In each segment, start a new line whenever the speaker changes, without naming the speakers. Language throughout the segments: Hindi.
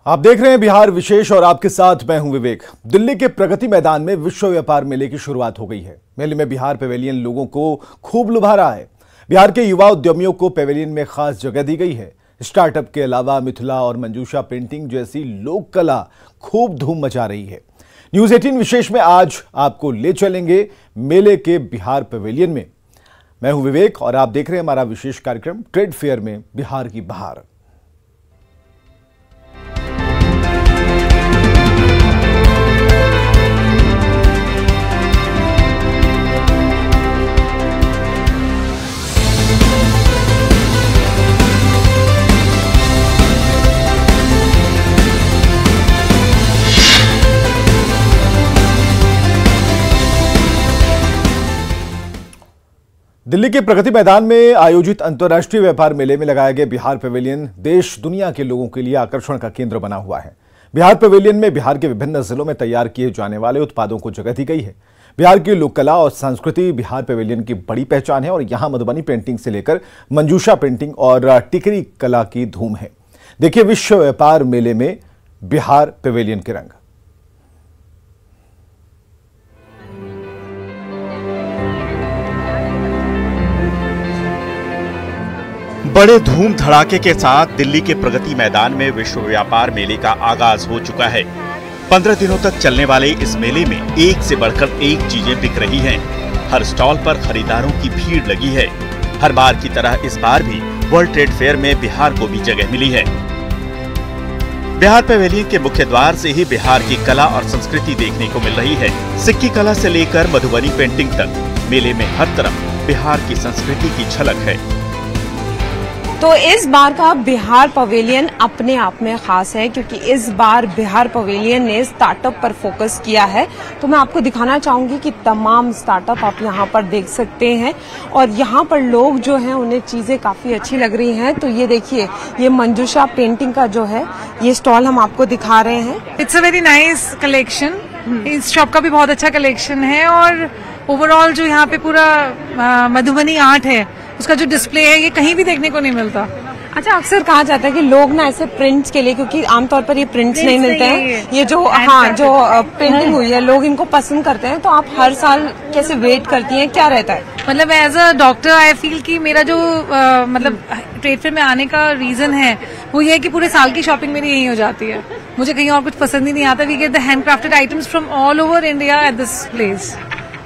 आप देख रहे हैं बिहार विशेष और आपके साथ मैं हूं विवेक। दिल्ली के प्रगति मैदान में विश्व व्यापार मेले की शुरुआत हो गई है। मेले में बिहार पेवेलियन लोगों को खूब लुभा रहा है। बिहार के युवा उद्यमियों को पेवेलियन में खास जगह दी गई है। स्टार्टअप के अलावा मिथिला और मंजूषा पेंटिंग जैसी लोक कला खूब धूम मचा रही है। न्यूज 18 विशेष में आज आपको ले चलेंगे मेले के बिहार पेवेलियन में। मैं हूं विवेक और आप देख रहे हैं हमारा विशेष कार्यक्रम ट्रेड फेयर में बिहार की बहार। दिल्ली के प्रगति मैदान में आयोजित अंतर्राष्ट्रीय व्यापार मेले में लगाया गया बिहार पेवेलियन देश दुनिया के लोगों के लिए आकर्षण का केंद्र बना हुआ है। बिहार पेवेलियन में बिहार के विभिन्न जिलों में तैयार किए जाने वाले उत्पादों को जगह दी गई है। बिहार की लोक कला और संस्कृति बिहार पेवेलियन की बड़ी पहचान है और यहां मधुबनी पेंटिंग से लेकर मंजूषा पेंटिंग और टिकरी कला की धूम है। देखिए विश्व व्यापार मेले में बिहार पेवेलियन के रंग।
बड़े धूम धड़ाके के साथ दिल्ली के प्रगति मैदान में विश्व व्यापार मेले का आगाज हो चुका है। 15 दिनों तक चलने वाले इस मेले में एक से बढ़कर एक चीजें बिक रही हैं। हर स्टॉल पर खरीदारों की भीड़ लगी है। हर बार की तरह इस बार भी वर्ल्ड ट्रेड फेयर में बिहार को भी जगह मिली है। बिहार पेवेलियन के मुख्य द्वार से ही बिहार की कला और संस्कृति देखने को मिल रही है। सिक्की कला से लेकर मधुबनी पेंटिंग तक मेले में हर तरफ बिहार की संस्कृति की झलक है।
तो इस बार का बिहार पवेलियन अपने आप में खास है क्योंकि इस बार बिहार पवेलियन ने स्टार्टअप पर फोकस किया है। तो मैं आपको दिखाना चाहूंगी कि तमाम स्टार्टअप आप यहां पर देख सकते हैं और यहां पर लोग जो हैं उन्हें चीजें काफी अच्छी लग रही हैं। तो ये देखिए, ये मंजूषा पेंटिंग का जो है ये स्टॉल हम आपको दिखा रहे हैं।
It's a very nice collection. इस शॉप का भी बहुत अच्छा कलेक्शन है और ओवरऑल जो यहाँ पे पूरा मधुबनी आर्ट है उसका जो डिस्प्ले है ये कहीं भी देखने को नहीं मिलता।
अच्छा, अक्सर कहा जाता है कि लोग ना ऐसे प्रिंट्स के लिए, क्योंकि आमतौर पर ये प्रिंट्स नहीं मिलते हैं, ये जो जो पेंटिंग हुई है लोग इनको पसंद करते हैं, तो आप हर साल कैसे वेट करती हैं, क्या रहता है?
मतलब as a doctor I feel कि मेरा जो मतलब ट्रेड फेयर में आने का रीजन है वो ये है कि पूरे साल की शॉपिंग मेरी यही हो जाती है। मुझे कहीं और कुछ पसंद ही नहीं आता। We get the hand crafted items from all over India at this place.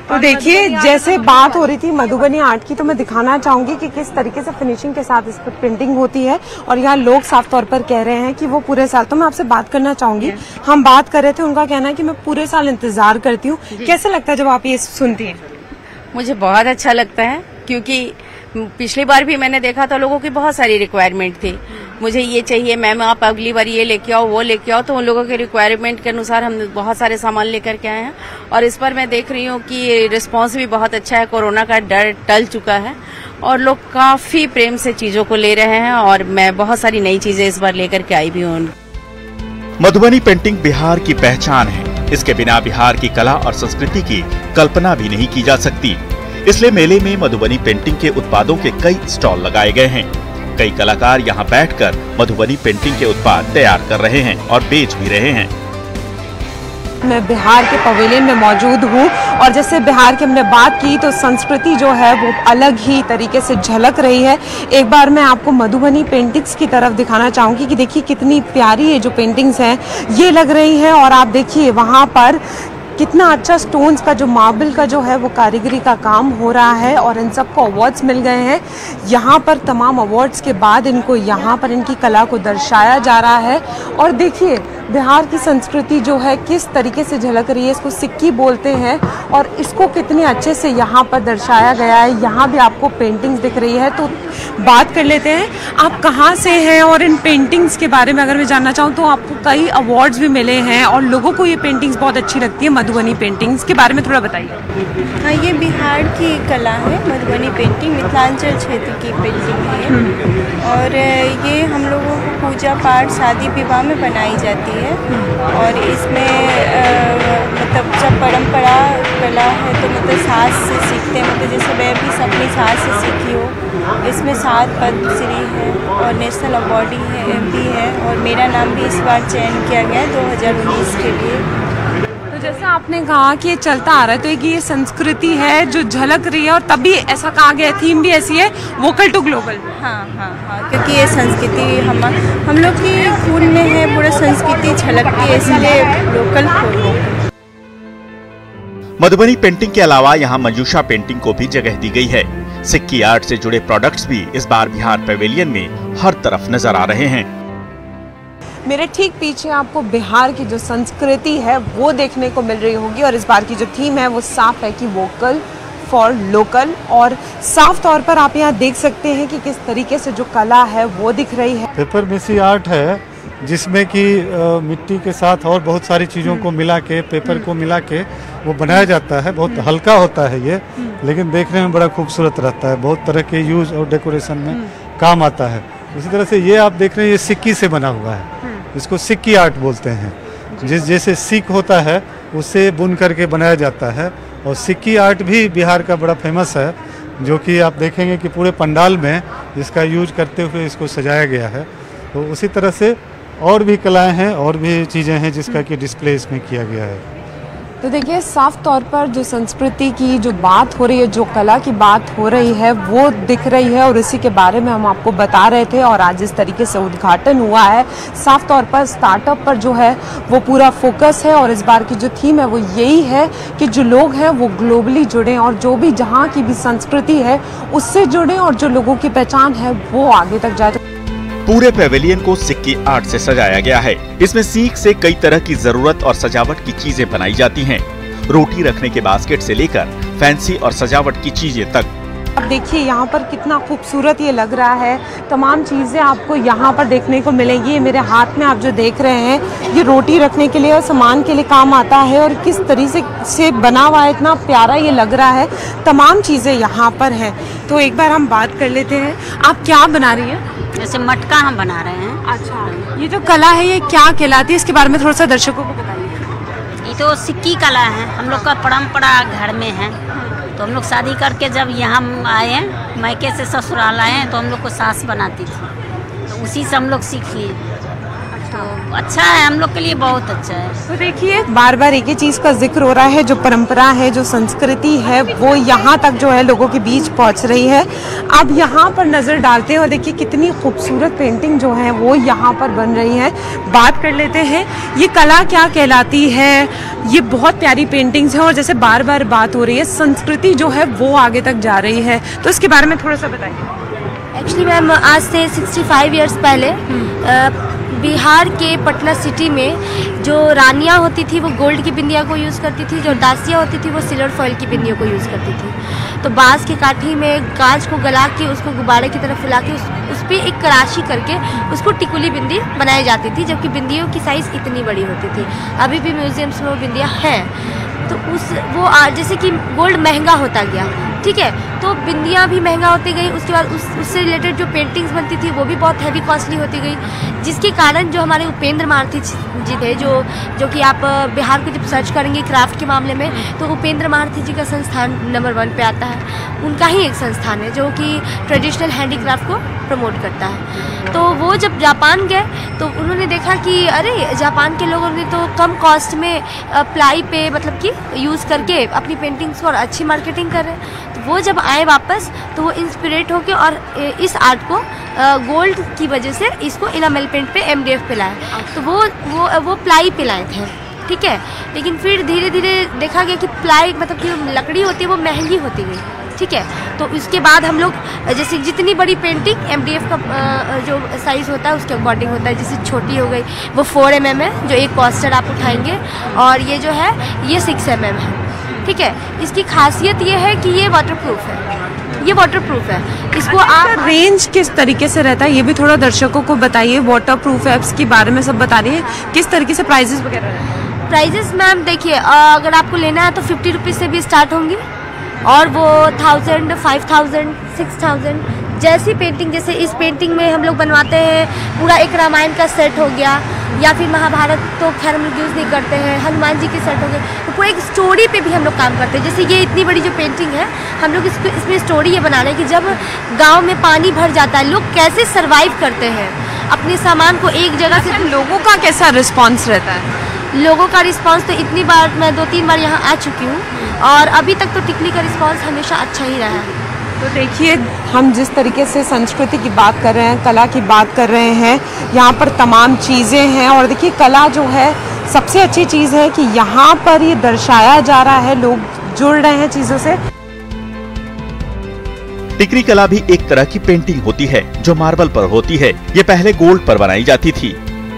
तो देखिए, जैसे बात हो रही थी मधुबनी आर्ट की, तो मैं दिखाना चाहूंगी कि किस तरीके से फिनिशिंग के साथ इस पर प्रिंटिंग होती है और यहाँ लोग साफ तौर पर कह रहे हैं कि वो पूरे साल। तो मैं आपसे बात करना चाहूंगी, हम बात कर रहे थे, उनका कहना है कि मैं पूरे साल इंतजार करती हूँ। कैसे लगता है जब आप ये सुनती हैं?
मुझे बहुत अच्छा लगता है क्योंकि पिछली बार भी मैंने देखा था लोगों की बहुत सारी रिक्वायरमेंट थी। मुझे ये चाहिए मैम, आप अगली बार ये लेके आओ, वो लेके आओ। तो उन लोगों के रिक्वायरमेंट के अनुसार हम बहुत सारे सामान लेकर के आए हैं और इस पर मैं देख रही हूँ कि रिस्पांस भी बहुत अच्छा है। कोरोना का डर टल चुका है और लोग काफी प्रेम से चीजों को ले रहे हैं और मैं बहुत सारी नई चीजें इस बार लेकर के आई भी हूँ।
मधुबनी पेंटिंग बिहार की पहचान है। इसके बिना बिहार की कला और संस्कृति की कल्पना भी नहीं की जा सकती। इसलिए मेले में मधुबनी पेंटिंग के उत्पादों के कई स्टॉल लगाए गए हैं। कई कलाकार यहाँ बैठकर मधुबनी पेंटिंग के उत्पाद तैयार कर रहे हैं और बेच भी रहे हैं।
मैं बिहार के पवेलियन में मौजूद हूँ और जैसे बिहार की हमने बात की तो संस्कृति जो है वो अलग ही तरीके से झलक रही है। एक बार मैं आपको मधुबनी पेंटिंग्स की तरफ दिखाना चाहूंगी कि देखिए कितनी प्यारी ये जो पेंटिंग्स हैं ये लग रही हैं और आप देखिए वहाँ पर कितना अच्छा स्टोन्स का जो मार्बल का जो है वो कारीगरी का काम हो रहा है और इन सबको अवार्ड्स मिल गए हैं। यहाँ पर तमाम अवार्ड्स के बाद इनको यहाँ पर इनकी कला को दर्शाया जा रहा है और देखिए बिहार की संस्कृति जो है किस तरीके से झलक रही है। इसको सिक्की बोलते हैं और इसको कितने अच्छे से यहाँ पर दर्शाया गया है। यहाँ भी आपको पेंटिंग्स दिख रही है। तो बात कर लेते हैं, आप कहाँ से हैं और इन पेंटिंग्स के बारे में अगर मैं जानना चाहूँ तो आपको कई अवार्ड्स भी मिले हैं और लोगों को ये पेंटिंग्स बहुत अच्छी लगती है। मधुबनी पेंटिंग्स के बारे में थोड़ा बताइए।
हाँ, ये बिहार की कला है। मधुबनी पेंटिंग मिथिलांचल क्षेत्र की पेंटिंग है और ये हम लोगों को पूजा पाठ शादी विवाह में बनाई जाती है। और इसमें मतलब जब परंपरा कला है तो मतलब सास से सीखते हैं, मतलब जैसे मैं भी अपनी सास से सीखी हूँ। इसमें 7 पद्मश्री है और नेशनल अवार्ड भी है और मेरा नाम भी इस बार चयन किया गया है 2019 के लिए।
तो जैसे आपने कहा कि ये चलता आ रहा है, तो एक ये संस्कृति है जो झलक रही है और तभी ऐसा कहा गया, थीम भी ऐसी है, वोकल टू ग्लोबल।
हाँ, क्योंकि ये संस्कृति हम लोग की खून में है, पूरा संस्कृति झलकती है, इसलिए local for vocal.
Madhubani painting के अलावा यहाँ मंजूषा पेंटिंग को भी जगह दी गई है। सिक्की आर्ट से जुड़े प्रोडक्ट्स भी इस बार बिहार पवेलियन में हर तरफ नजर आ रहे हैं।
मेरे ठीक पीछे आपको बिहार की जो संस्कृति है वो देखने को मिल रही होगी और इस बार की जो थीम है वो साफ है कि वोकल फॉर लोकल। और साफ तौर पर आप यहाँ देख सकते हैं कि किस तरीके से जो कला है वो दिख रही है।
पेपर मेसी आर्ट है जिसमें कि मिट्टी के साथ और बहुत सारी चीज़ों को मिला के, पेपर को मिला के वो बनाया जाता है। बहुत हल्का होता है ये, लेकिन देखने में बड़ा खूबसूरत रहता है। बहुत तरह के यूज और डेकोरेशन में काम आता है। इसी तरह से ये आप देख रहे हैं, ये सिक्की से बना हुआ है, इसको सिक्की आर्ट बोलते हैं। जैसे सिक होता है उससे बुन करके बनाया जाता है। और सिक्की आर्ट भी बिहार का बड़ा फेमस है, जो कि आप देखेंगे कि पूरे पंडाल में इसका यूज करते हुए इसको सजाया गया है। तो उसी तरह से और भी कलाएं हैं और भी चीज़ें हैं जिसका कि डिस्प्ले इसमें किया गया है।
तो देखिए साफ तौर पर जो संस्कृति की जो बात हो रही है, जो कला की बात हो रही है वो दिख रही है और इसी के बारे में हम आपको बता रहे थे। और आज इस तरीके से उद्घाटन हुआ है। साफ तौर पर स्टार्टअप पर जो है वो पूरा फोकस है और इस बार की जो थीम है वो यही है कि जो लोग हैं वो ग्लोबली जुड़ें और जो भी जहाँ की भी संस्कृति है उससे जुड़ें और जो लोगों की पहचान है वो आगे तक जाए।
पूरे पेवेलियन को सिक्की आर्ट से सजाया गया है। इसमें सीक से कई तरह की जरूरत और सजावट की चीजें बनाई जाती हैं। रोटी रखने के बास्केट से लेकर फैंसी और सजावट की चीजें तक।
अब देखिए यहाँ पर कितना खूबसूरत ये लग रहा है। तमाम चीज़ें आपको यहाँ पर देखने को मिलेंगी। मेरे हाथ में आप जो देख रहे हैं ये रोटी रखने के लिए और सामान के लिए काम आता है और किस तरीके से बना हुआ है, इतना प्यारा ये लग रहा है। तमाम चीज़ें यहाँ पर हैं। तो एक बार हम बात कर लेते हैं, आप क्या बना रही हैं?
जैसे मटका हम बना रहे हैं।
अच्छा, ये जो कला है ये क्या कहलाती है, इसके बारे में थोड़ा सा दर्शकों को बताइए।
ये तो सिक्की कला है, हम लोग का परंपरा घर में है। तो हम लोग शादी करके जब यहाँ आए हैं, मायके से ससुराल आए हैं, तो हम लोग को सास बनाती थी, तो उसी से हम लोग सीख लिए। तो अच्छा है, हम लोग के लिए बहुत अच्छा है।
तो देखिए बार बार एक ही चीज़ का जिक्र हो रहा है, जो परंपरा है, जो संस्कृति है वो यहाँ तक जो है लोगों के बीच पहुँच रही है। अब यहाँ पर नज़र डालते हैं और देखिए कितनी खूबसूरत पेंटिंग जो है वो यहाँ पर बन रही है। बात कर लेते हैं ये कला क्या कहलाती है। ये बहुत प्यारी पेंटिंग्स हैं और जैसे बार बार बात हो रही है, संस्कृति जो है वो आगे तक जा रही है, तो इसके बारे में थोड़ा सा बताइए।
एक्चुअली मैम आज से 65 ईयर्स पहले बिहार के पटना सिटी में जो रानियाँ होती थी वो गोल्ड की बिंदिया को यूज़ करती थी, जो दासियाँ होती थी वो सिल्वर फॉइल की बिंदियों को यूज़ करती थी। तो बाँस की काठी में कांच को गला के उसको गुब्बारे की तरफ फुला के उस पर एक कराशी करके उसको टिकुली बिंदी बनाई जाती थी, जबकि बिंदियों की साइज़ इतनी बड़ी होती थी। अभी भी म्यूजियम्स में वो बिंदियाँ हैं। तो वो जैसे कि गोल्ड महंगा होता गया, ठीक है, तो बिंदियाँ भी महंगा होती गई। उसके बाद उससे रिलेटेड जो पेंटिंग्स बनती थी वो भी बहुत हैवी कॉस्टली होती गई, जिसके कारण जो हमारे उपेंद्र मारथी जी थे, जो कि आप बिहार को जब सर्च करेंगे क्राफ्ट के मामले में तो उपेंद्र मारथी जी का संस्थान नंबर 1 पे आता है। उनका ही एक संस्थान है जो कि ट्रेडिशनल हैंडीक्राफ्ट को प्रमोट करता है। तो वो जब जापान गए तो उन्होंने देखा कि अरे जापान के लोगों ने तो कम कॉस्ट में प्लाई पे मतलब कि यूज़ करके अपनी पेंटिंग्स को और अच्छी मार्केटिंग कर रहे हैं। तो वो जब आए वापस तो वो इंस्पिरेट होके और इस आर्ट को गोल्ड की वजह से इसको इनामेल पेंट पे MDF पे लाए। तो वो प्लाई पे लाए थे, ठीक है। लेकिन फिर धीरे धीरे देखा गया कि प्लाई मतलब कि लकड़ी होती है वो महंगी होती गई, ठीक है। तो इसके बाद हम लोग जैसे जितनी बड़ी पेंटिंग MDF का जो साइज़ होता है उसके अकॉर्डिंग होता है। जैसे छोटी हो गई वो 4 mm है, जो एक पोस्टर आप उठाएंगे, और ये जो है ये 6 mm है, ठीक है। इसकी खासियत ये है कि ये वाटरप्रूफ है, ये वाटरप्रूफ है। इसको आप
रेंज किस तरीके से रहता है ये भी थोड़ा दर्शकों को बताइए। वाटरप्रूफ है, इसके बारे में सब बता रही है, किस तरीके से प्राइजेस वगैरह रहते हैं?
प्राइजेस मैम देखिए, अगर आपको लेना है तो 50 रुपीज़ से भी स्टार्ट होंगी, और वो 1000, 5000, 6000 जैसी पेंटिंग, जैसे इस पेंटिंग में हम लोग बनवाते हैं पूरा एक रामायण का सेट हो गया, या फिर महाभारत तो खैर हम लोग यूज़ नहीं करते हैं, हनुमान जी के सेट हो गए, तो पूरा एक स्टोरी पे भी हम लोग काम करते हैं। जैसे ये इतनी बड़ी जो पेंटिंग है, हम लोग इसमें स्टोरी ये बना रहे हैं कि जब गांव में पानी भर जाता है लोग कैसे सरवाइव करते हैं अपने सामान को एक जगह से।
लोगों का कैसा रिस्पॉन्स रहता है?
लोगों का रिस्पॉन्स तो इतनी बार, मैं 2-3 बार यहाँ आ चुकी हूँ और अभी तक तो टिकली का रिस्पॉन्स हमेशा अच्छा ही रहा है।
तो देखिए, हम जिस तरीके से संस्कृति की बात कर रहे हैं, कला की बात कर रहे हैं, यहाँ पर तमाम चीज़ें हैं। और देखिए, कला जो है सबसे अच्छी चीज़ है कि यहाँ पर ये दर्शाया जा रहा है, लोग जुड़ रहे हैं चीज़ों से।
टिकरी कला भी एक तरह की पेंटिंग होती है जो मार्बल पर होती है। ये पहले गोल्ड पर बनाई जाती थी,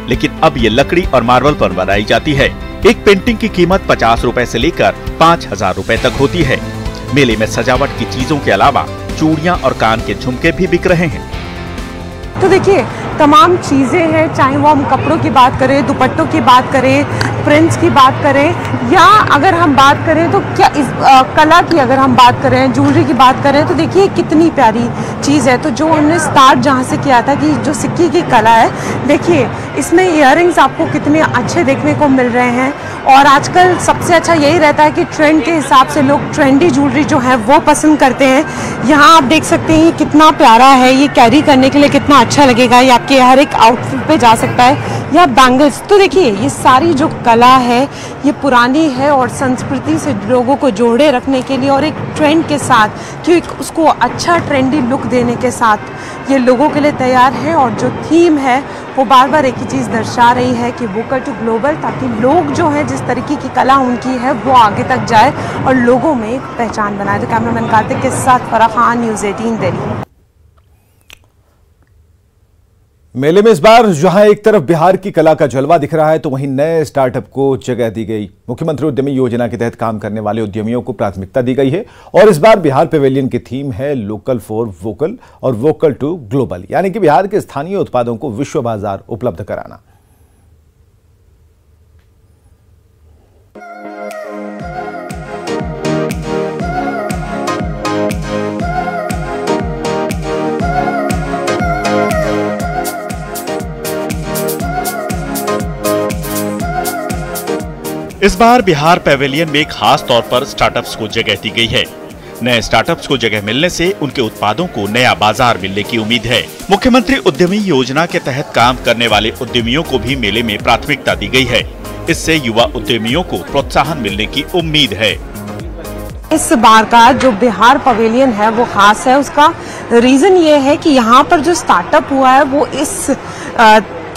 लेकिन अब ये लकड़ी और मार्बल पर बनाई जाती है। एक पेंटिंग की कीमत 50 रुपए से लेकर 5000 रुपए तक होती है। मेले में सजावट की चीजों के अलावा चूड़ियां और कान के झुमके भी बिक रहे हैं।
तो देखिए, तमाम चीज़ें हैं, चाहे वो हम कपड़ों की बात करें, दुपट्टों की बात करें, प्रिंट्स की बात करें, या अगर हम बात करें तो क्या इस कला की अगर हम बात करें, ज्वेलरी की बात करें, तो देखिए कितनी प्यारी चीज़ है। तो जो हमने स्टार्ट जहाँ से किया था कि जो सिक्की की कला है, देखिए इसमें इयररिंग्स आपको कितने अच्छे देखने को मिल रहे हैं। और आजकल सबसे अच्छा यही रहता है कि ट्रेंड के हिसाब से लोग ट्रेंडी ज्वेलरी जो है वो पसंद करते हैं। यहाँ आप देख सकते हैं कितना प्यारा है, ये कैरी करने के लिए कितना अच्छा लगेगा, ये आपके हर एक आउटफिट पे जा सकता है। या बैंगल्स, तो देखिए ये सारी जो कला है ये पुरानी है और संस्कृति से लोगों को जोड़े रखने के लिए और एक ट्रेंड के साथ, कि उसको अच्छा ट्रेंडी लुक देने के साथ ये लोगों के लिए तैयार है। और जो थीम है वो बार बार एक ही चीज़ दर्शा रही है कि वोकल टू ग्लोबल, ताकि लोग जो है जिस तरीके की कला उनकी है वो आगे तक जाए और लोगों में एक पहचान बनाए। तो कैमरामैन कार्तिक के साथ फराह खान, न्यूज़ 18 दिल्ली।
मेले में इस बार जहां एक तरफ बिहार की कला का जलवा दिख रहा है, तो वहीं नए स्टार्टअप को जगह दी गई। मुख्यमंत्री उद्यमी योजना के तहत काम करने वाले उद्यमियों को प्राथमिकता दी गई है और इस बार बिहार पेवेलियन की थीम है लोकल फॉर वोकल और वोकल टू ग्लोबल, यानी कि बिहार के स्थानीय उत्पादों को विश्व बाजार उपलब्ध कराना।
इस बार बिहार पेवेलियन में खास तौर पर स्टार्टअप्स को जगह दी गई है। नए स्टार्टअप्स को जगह मिलने से उनके उत्पादों को नया बाजार मिलने की उम्मीद है। मुख्यमंत्री उद्यमी योजना के तहत काम करने वाले उद्यमियों को भी मेले में प्राथमिकता दी गई है। इससे युवा उद्यमियों को प्रोत्साहन मिलने की उम्मीद है।
इस बार का जो बिहार पवेलियन है वो खास है। उसका रीजन ये है कि यहाँ पर जो स्टार्टअप हुआ है वो इस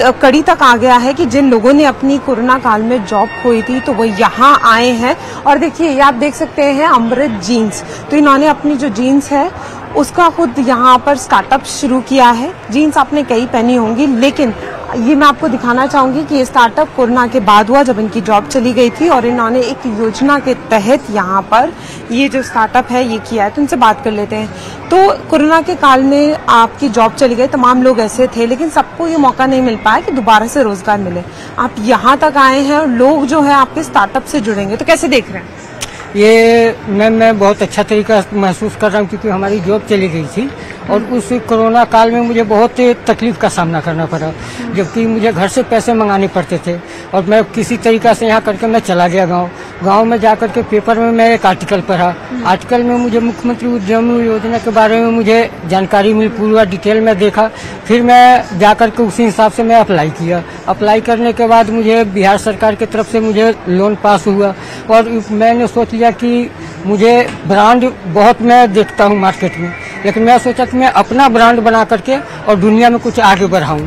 कड़ी तक आ गया है कि जिन लोगों ने अपनी कोरोना काल में जॉब खोई थी तो वो यहाँ आए हैं। और देखिए, ये आप देख सकते हैं अमृत जीन्स, तो इन्होंने अपनी जो जीन्स है उसका खुद यहाँ पर स्टार्टअप शुरू किया है। जीन्स आपने कई पहनी होंगी, लेकिन ये मैं आपको दिखाना चाहूंगी कि ये स्टार्टअप कोरोना के बाद हुआ जब इनकी जॉब चली गई थी और इन्होंने एक योजना के तहत यहाँ पर ये जो स्टार्टअप है ये किया है। तो इनसे बात कर लेते हैं। तो कोरोना के काल में आपकी जॉब चली गई, तमाम लोग ऐसे थे, लेकिन सबको ये मौका नहीं मिल पाया कि दोबारा से रोजगार मिले। आप यहाँ तक आए हैं और लोग जो है आपके स्टार्टअप से जुड़ेंगे, तो कैसे देख रहे हैं?
ये मैं बहुत अच्छा तरीका महसूस कर रहा हूँ, क्योंकि हमारी जॉब चली गई थी और उस कोरोना काल में मुझे बहुत तकलीफ का सामना करना पड़ा, जबकि मुझे घर से पैसे मंगाने पड़ते थे। और मैं किसी तरीका से यहाँ करके मैं चला गया गांव में जाकर के पेपर में मैं एक आर्टिकल पढ़ा। आर्टिकल में मुझे मुख्यमंत्री उद्यमी योजना के बारे में मुझे जानकारी मिली, पूरा डिटेल में देखा। फिर मैं जाकर के उसी हिसाब से मैं अप्लाई किया। अप्लाई करने के बाद मुझे बिहार सरकार की तरफ से मुझे लोन पास हुआ और मैंने सोच लिया कि मुझे ब्रांड बहुत मैं देखता हूँ मार्केट में, लेकिन मैं सोचा कि मैं अपना ब्रांड बना करके और दुनिया में कुछ आगे बढ़ाऊं।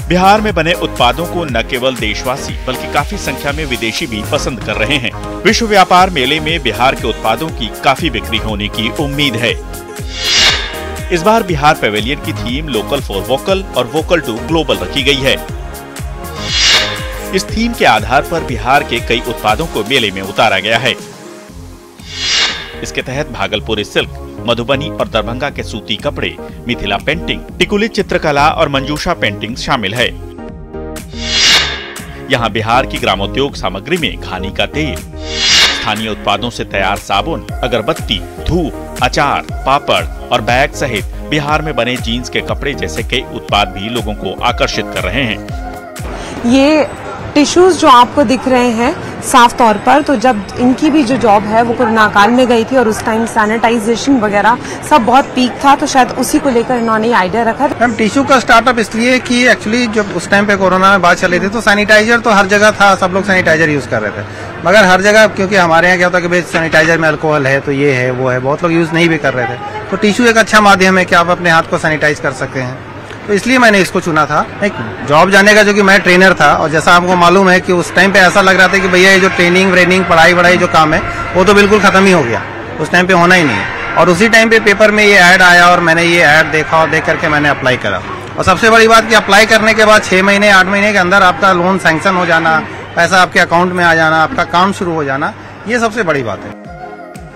बिहार में बने उत्पादों को न केवल देशवासी बल्कि काफी संख्या में विदेशी भी पसंद कर रहे हैं। विश्व व्यापार मेले में बिहार के उत्पादों की काफी बिक्री होने की उम्मीद है। इस बार बिहार पेवेलियन की थीम लोकल फॉर वोकल और वोकल टू ग्लोबल रखी गई है। इस थीम के आधार पर बिहार के कई उत्पादों को मेले में उतारा गया है। इसके तहत भागलपुरी सिल्क, मधुबनी और दरभंगा के सूती कपड़े, मिथिला पेंटिंग, टिकुली चित्रकला और मंजूषा पेंटिंग शामिल है। यहाँ बिहार की ग्रामोद्योग सामग्री में घानी का तेल, स्थानीय उत्पादों से तैयार साबुन, अगरबत्ती, धूप, अचार, पापड़ और बैग सहित बिहार में बने जीन्स के कपड़े जैसे कई उत्पाद भी लोगों को आकर्षित कर रहे हैं।
ये टिश्यूज जो आपको दिख रहे हैं साफ तौर पर, तो जब इनकी भी जो जॉब है वो कोरोना काल में गई थी और उस टाइम सैनिटाइजेशन वगैरह सब बहुत पीक था, तो शायद उसी को लेकर इन्होंने आइडिया रखा।
मैम टिश्यू का स्टार्टअप इसलिए कि एक्चुअली जब उस टाइम पे कोरोना में बात चल रही थी तो सैनिटाइजर तो हर जगह था, सब लोग सैनिटाइजर यूज कर रहे थे, मगर हर जगह क्योंकि हमारे यहाँ क्या होता है कि भाई सैनिटाइजर में अल्कोहल है तो ये है वो है, बहुत लोग यूज नहीं भी कर रहे थे, तो टिश्यू एक अच्छा माध्यम है कि आप अपने हाथ को सैनिटाइज कर सकते हैं, तो इसलिए मैंने इसको चुना था। एक जॉब जाने का जो कि मैं ट्रेनर था और जैसा आपको मालूम है कि उस टाइम पे ऐसा लग रहा था कि भैया ये जो ट्रेनिंग पढ़ाई जो काम है वो तो बिल्कुल खत्म ही हो गया, उस टाइम पे होना ही नहीं है, और उसी टाइम पे पेपर में ये ऐड आया और मैंने ये ऐड देखा और देख करके मैंने अप्लाई करा, और सबसे बड़ी बात कि अप्लाई करने के बाद 6 महीने 8 महीने के अंदर आपका लोन सैंक्शन हो जाना, पैसा आपके अकाउंट में आ जाना, आपका काम शुरू हो जाना, ये सबसे बड़ी बात है।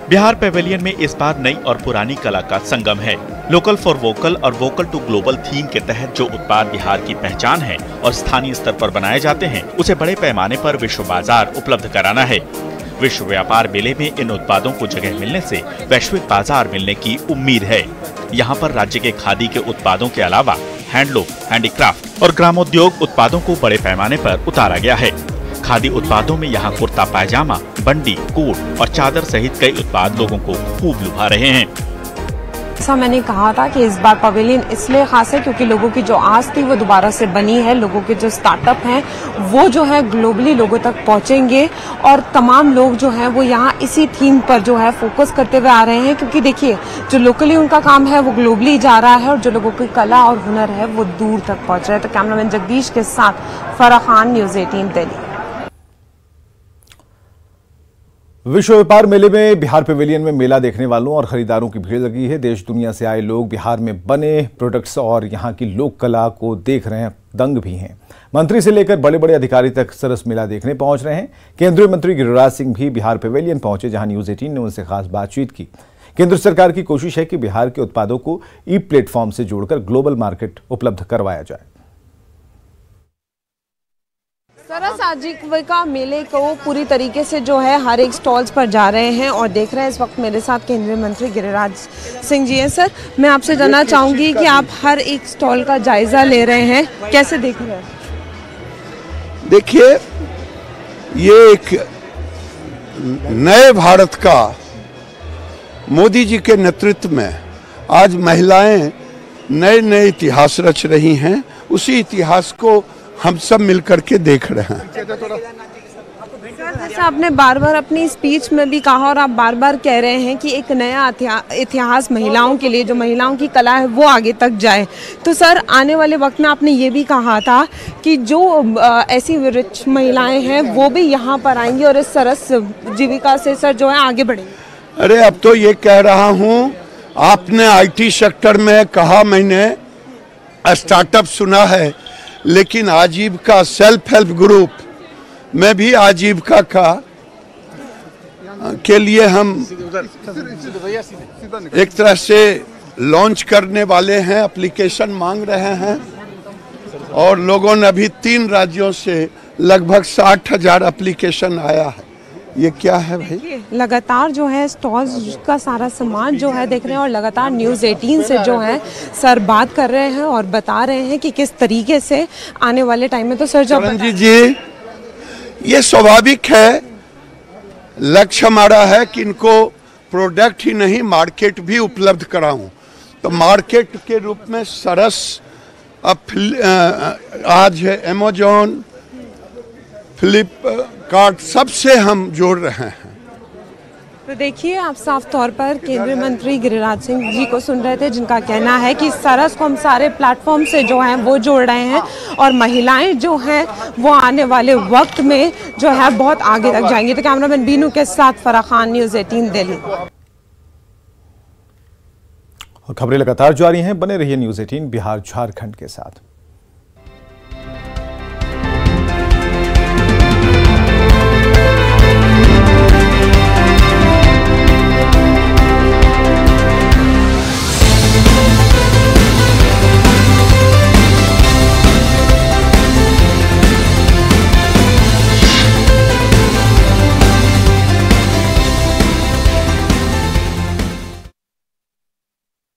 बिहार पेवेलियन में इस बार नई और पुरानी कला का संगम है। लोकल फॉर वोकल और वोकल टू ग्लोबल थीम के तहत जो उत्पाद बिहार की पहचान है और स्थानीय स्तर पर बनाए जाते हैं उसे बड़े पैमाने पर विश्व बाजार उपलब्ध कराना है। विश्व व्यापार मेले में इन उत्पादों को जगह मिलने से वैश्विक बाजार मिलने की उम्मीद है। यहाँ पर राज्य के खादी के उत्पादों के अलावा हैंडलूम, हैंडीक्राफ्ट और ग्रामोद्योग उत्पादों को बड़े पैमाने पर उतारा गया है। खादी उत्पादों में यहाँ कुर्ता पायजामा, बंडी, कोट और चादर सहित कई उत्पाद लोगों को खूब लुभा रहे हैं।
जैसा मैंने कहा था कि इस बार पवेलियन इसलिए खास है क्योंकि लोगों की जो आस थी वो दोबारा से बनी है, लोगों के जो स्टार्टअप हैं वो जो है ग्लोबली लोगों तक पहुंचेंगे और तमाम लोग जो हैं वो यहाँ इसी थीम पर जो है फोकस करते हुए आ रहे हैं, क्योंकि देखिए जो लोकली उनका काम है वो ग्लोबली जा रहा है और जो लोगों की कला और हुनर है वो दूर तक पहुंच रहा है। तो कैमरामैन जगदीश के साथ फराह खान, न्यूज़ 18 दिल्ली।
विश्व व्यापार मेले में बिहार पेवेलियन में मेला देखने वालों और खरीदारों की भीड़ लगी है। देश दुनिया से आए लोग बिहार में बने प्रोडक्ट्स और यहां की लोक कला को देख रहे हैं, दंग भी हैं। मंत्री से लेकर बड़े बड़े अधिकारी तक सरस मेला देखने पहुंच रहे हैं। केंद्रीय मंत्री गिरिराज सिंह भी बिहार पेवेलियन पहुंचे, जहां न्यूज़ 18 ने उनसे खास बातचीत की। केंद्र सरकार की कोशिश है कि बिहार के उत्पादों को ई प्लेटफॉर्म से जोड़कर ग्लोबल मार्केट उपलब्ध करवाया जाए।
सरस आजीविका मेले को पूरी तरीके से जो है हर एक स्टॉल्स पर जा रहे हैं और देख रहे हैं। इस वक्त मेरे साथ केंद्रीय मंत्री गिरिराज सिंह जी हैं। सर, मैं आपसे जानना चाहूंगी कि आप हर एक स्टॉल का जायजा ले रहे हैं, कैसे देख रहे हैं?
देखिए, ये एक नए भारत का मोदी जी के नेतृत्व में आज महिलाएं नए नए इतिहास रच रही हैं। उसी इतिहास को हम सब मिलकर के देख रहे हैं।
जैसा आपने बार बार अपनी स्पीच में भी कहा और आप बार बार कह रहे हैं कि एक नया इतिहास महिलाओं के लिए, जो महिलाओं की कला है वो आगे तक जाए, तो सर आने वाले वक्त में आपने ये भी कहा था कि जो ऐसी रिच महिलाएं हैं वो भी यहाँ पर आएंगी और इस सरस जीविका से सर जो है आगे बढ़ेंगी।
अरे अब तो ये कह रहा हूँ, आपने IT सेक्टर में कहा, मैंने स्टार्टअप सुना है, लेकिन आजीविका सेल्फ हेल्प ग्रुप में भी आजीविका के लिए हम एक तरह से लॉन्च करने वाले हैं, एप्लीकेशन मांग रहे हैं और लोगों ने अभी 3 राज्यों से लगभग 60,000 एप्लीकेशन आया है। ये क्या है भाई?
लगातार जो है स्टॉल्स का सारा सामान जो है देख रहे हैं और लगातार न्यूज़ 18 से जो है सर बात कर रहे हैं और बता रहे हैं कि किस तरीके से आने वाले टाइम में, तो सर जो
जी ये स्वाभाविक है, लक्ष्य हमारा है कि इनको प्रोडक्ट ही नहीं मार्केट भी उपलब्ध कराऊं। तो मार्केट के रूप में सरस आज है अमेज़न, फ्लिपकार्ट, सबसे हम जोड़ रहे हैं।
तो देखिए, आप साफ तौर पर केंद्रीय मंत्री गिरिराज सिंह जी को सुन रहे थे, जिनका कहना है कि सरस को हम सारे प्लेटफॉर्म से जो हैं वो जोड़ रहे हैं और महिलाएं जो हैं वो आने वाले वक्त में जो है बहुत आगे तक जाएंगी। तो कैमरामैन बीनू के साथ फराह खान, न्यूज़ 18 दिल्ली।
खबरें लगातार जारी हैं, बने रहिए न्यूज़ 18 बिहार झारखंड के साथ।